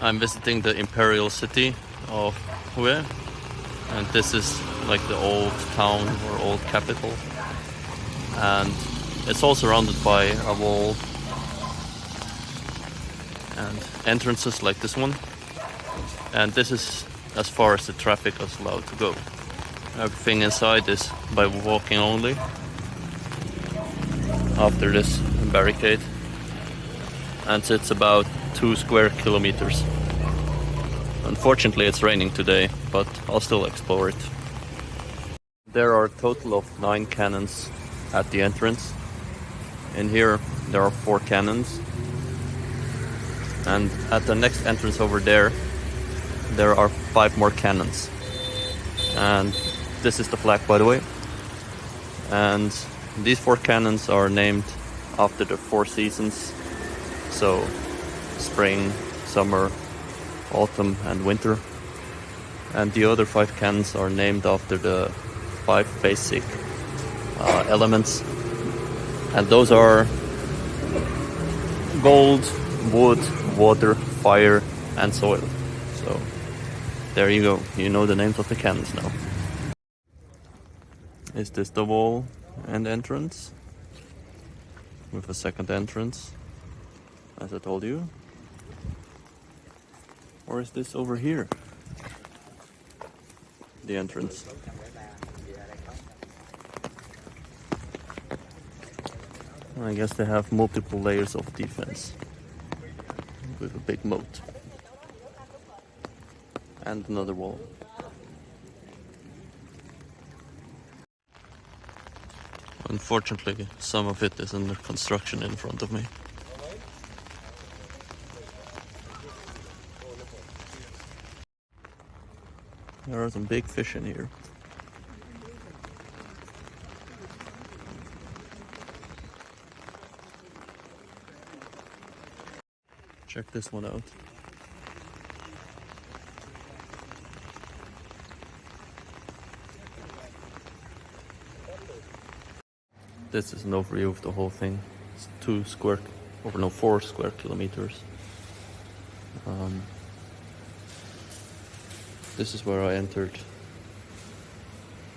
I'm visiting the Imperial city of Hue, and this is like the old town or old capital, and it's all surrounded by a wall and entrances like this one, and this is as far as the traffic is allowed to go. Everything inside is by walking only after this barricade, and it's about 2 square kilometers. Unfortunately it's raining today, but I'll still explore it. There are a total of 9 cannons at the entrance. In here there are 4 cannons, and at the next entrance over there are 5 more cannons. And this is the flag, by the way. And these 4 cannons are named after the 4 seasons, so spring, summer, autumn and winter. And the other 5 cannons are named after the 5 basic elements, and those are gold, wood, water, fire and soil. So there you go, you know the names of the cannons now. Is this the wall and entrance with a second entrance, as I told you? Or is this over here the entrance? I guess they have multiple layers of defense with a big moat and another wall. Unfortunately, some of it is under construction in front of me. There are some big fish in here. Check this one out. This is an overview of the whole thing. It's 4 square kilometers. This is where I entered.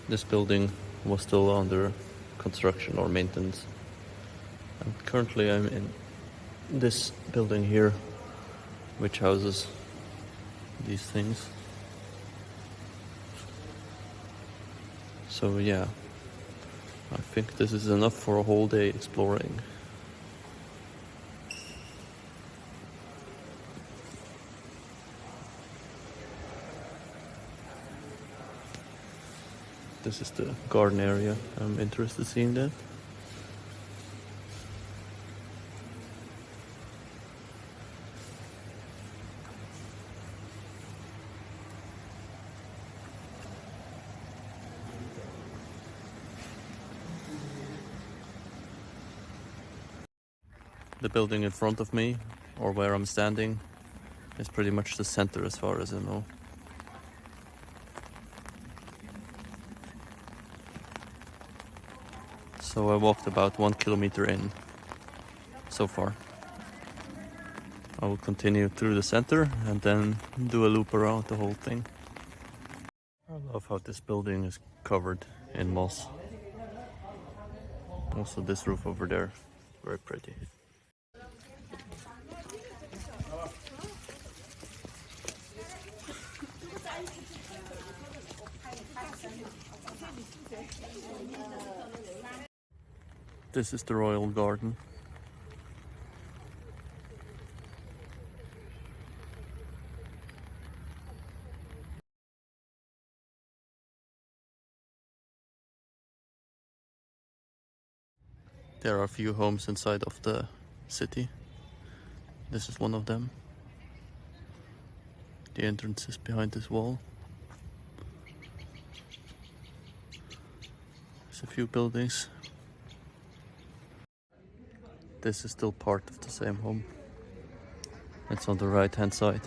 This building was still under construction or maintenance. And currently I'm in this building here, which houses these things. So yeah, I think this is enough for a whole day exploring. This is the garden area. I'm interested in seeing that. The building in front of me, or where I'm standing, is pretty much the center as far as I know. So I walked about 1 kilometer in so far. I will continue through the center and then do a loop around the whole thing. I love how this building is covered in moss. Also this roof over there, very pretty. This is the royal garden. There are a few homes inside of the city. This is one of them. The entrance is behind this wall. There's a few buildings. This is still part of the same home. It's on the right hand side.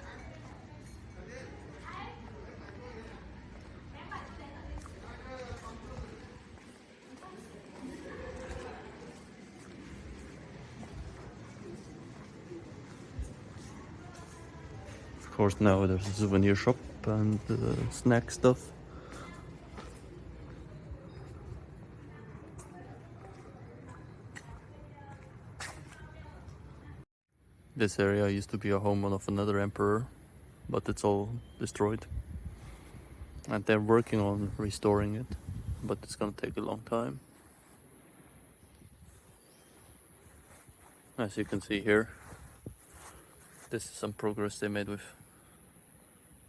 course, now there's a souvenir shop and snack stuff. This area used to be a home of another emperor, but it's all destroyed. And they're working on restoring it, but it's gonna take a long time. As you can see here, this is some progress they made with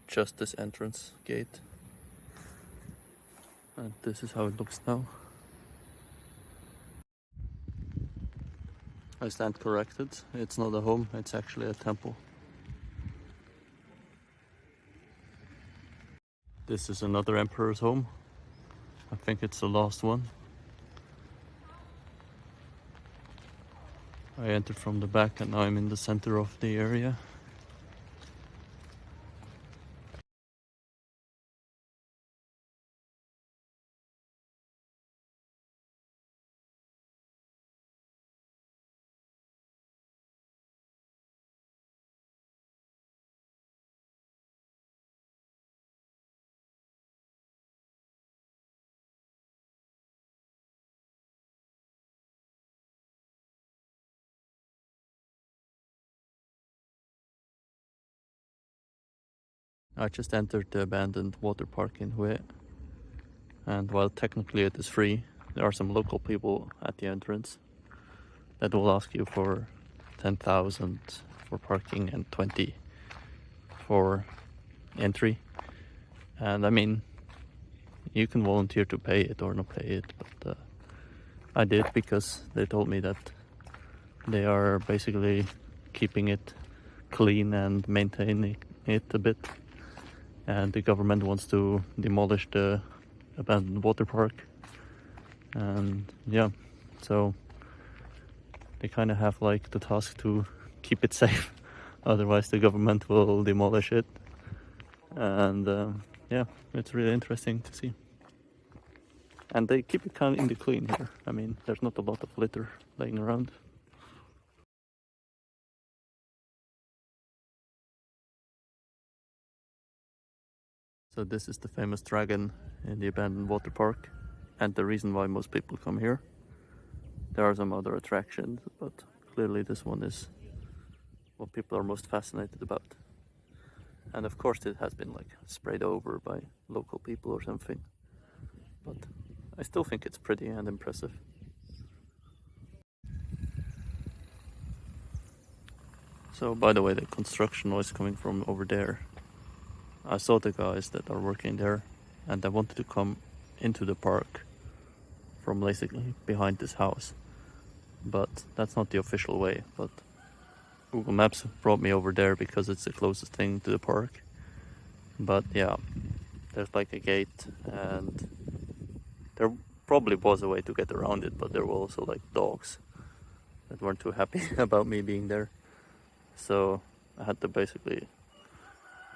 just this entrance gate. And this is how it looks now. I stand corrected. It's not a home, it's actually a temple. This is another emperor's home. I think it's the last one. I entered from the back and now I'm in the center of the area. I just entered the abandoned water park in Hue, and while technically it is free, there are some local people at the entrance that will ask you for 10,000 for parking and 20 for entry. And I mean, you can volunteer to pay it or not pay it, but I did because they told me that they are basically keeping it clean and maintaining it a bit. And the government wants to demolish the abandoned water park. And yeah, so they kind of have like the task to keep it safe. Otherwise the government will demolish it. And yeah, it's really interesting to see. And they keep it kind of in the clean here. I mean, there's not a lot of litter laying around. So this is the famous dragon in the abandoned water park, and the reason why most people come here. There are some other attractions, but clearly this one is what people are most fascinated about. And of course it has been like sprayed over by local people or something, but I still think it's pretty and impressive. So by the way, the construction noise coming from over there, I saw the guys that are working there and I wanted to come into the park from basically behind this house, but that's not the official way. But Google Maps brought me over there because it's the closest thing to the park. But yeah, there's like a gate and there probably was a way to get around it, but there were also like dogs that weren't too happy about me being there. So I had to basically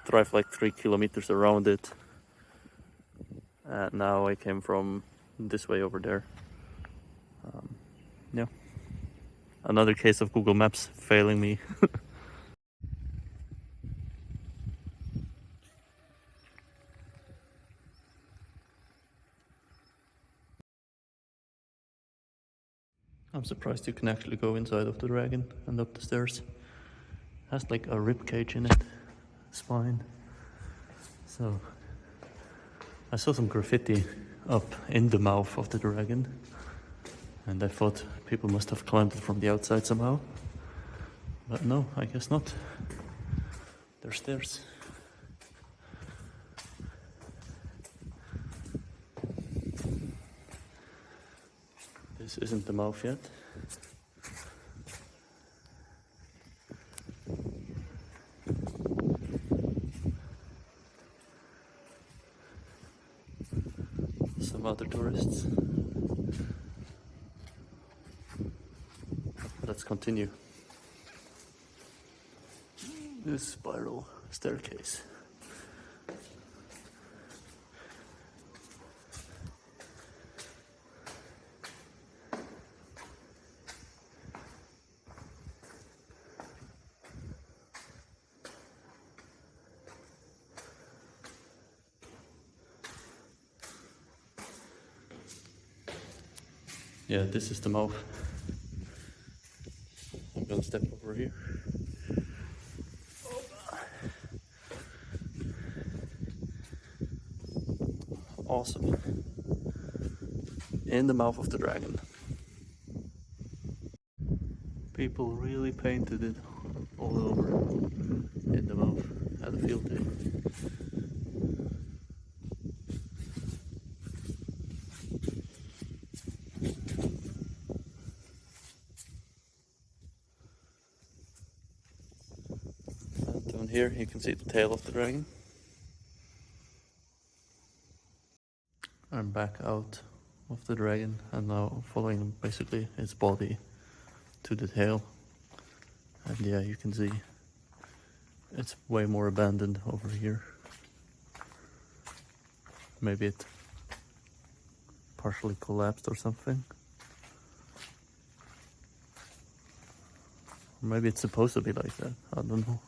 drive like 3 kilometers around it. And now I came from this way over there. Yeah. Another case of Google Maps failing me. I'm surprised you can actually go inside of the dragon and up the stairs. It has like a rib cage in it, spine. So I saw some graffiti up in the mouth of the dragon, and I thought people must have climbed it from the outside somehow. But no, I guess not. There's stairs. This isn't the mouth yet. Some other tourists. Let's continue. This spiral staircase. Yeah, this is the mouth. I'm gonna step over here. Awesome. In the mouth of the dragon. People really painted it all over in the mouth. Had a field day. And down here you can see the tail of the dragon. I'm back out of the dragon and now following basically its body to the tail. And yeah, you can see it's way more abandoned over here. Maybe it partially collapsed or something. Or maybe it's supposed to be like that, I don't know.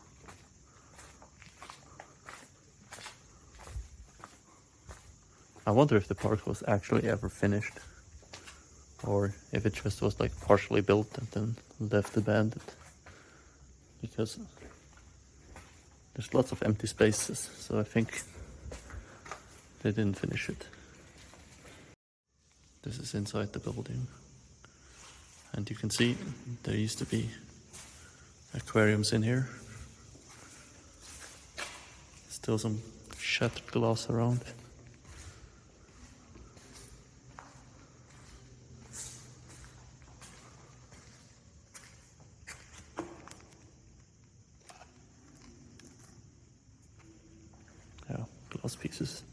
I wonder if the park was actually ever finished, or if it just was like partially built and then left abandoned. Because there's lots of empty spaces, so I think they didn't finish it. This is inside the building. And you can see there used to be aquariums in here. Still some shattered glass around. Yeah, glass pieces.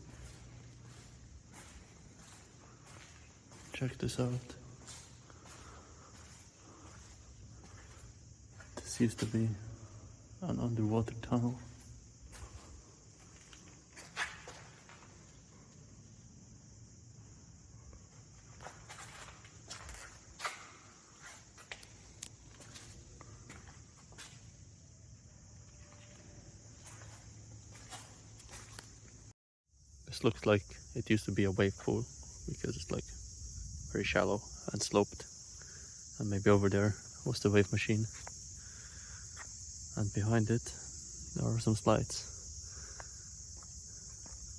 Check this out. This used to be an underwater tunnel. This looks like it used to be a wave pool because it's like very shallow and sloped. And maybe over there was the wave machine. And behind it there are some slides.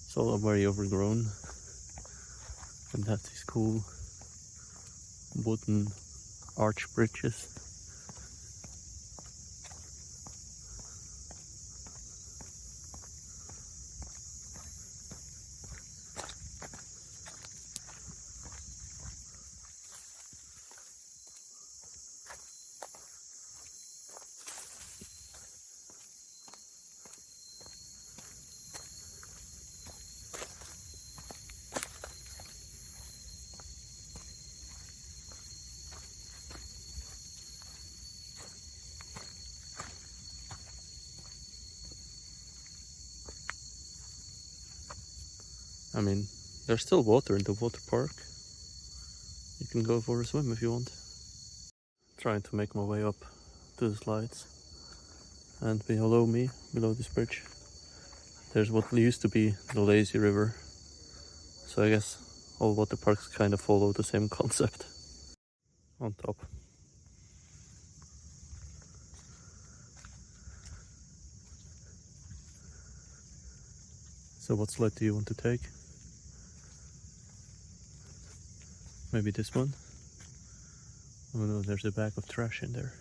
It's all very overgrown and has these cool wooden arch bridges. I mean, there's still water in the water park. You can go for a swim if you want. Trying to make my way up to the slides. And below me, below this bridge, there's what used to be the lazy river. So I guess all water parks kind of follow the same concept. On top. So what slide do you want to take? Maybe this one? Oh no, there's a bag of trash in there.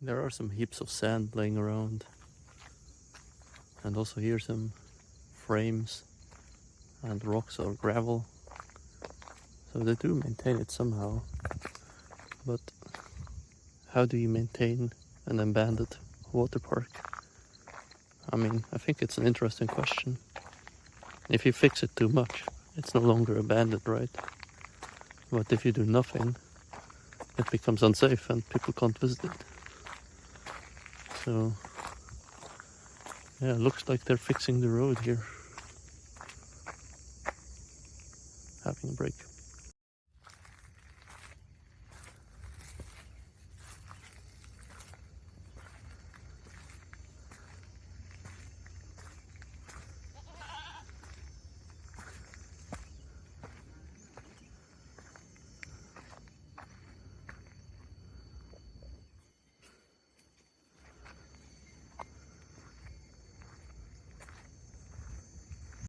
There are some heaps of sand laying around. And also here some frames and rocks or gravel. So they do maintain it somehow. But how do you maintain an abandoned water park? I mean, I think it's an interesting question. If you fix it too much, it's no longer abandoned, right? But if you do nothing, it becomes unsafe and people can't visit it. So, yeah, it looks like they're fixing the road here. Having a break.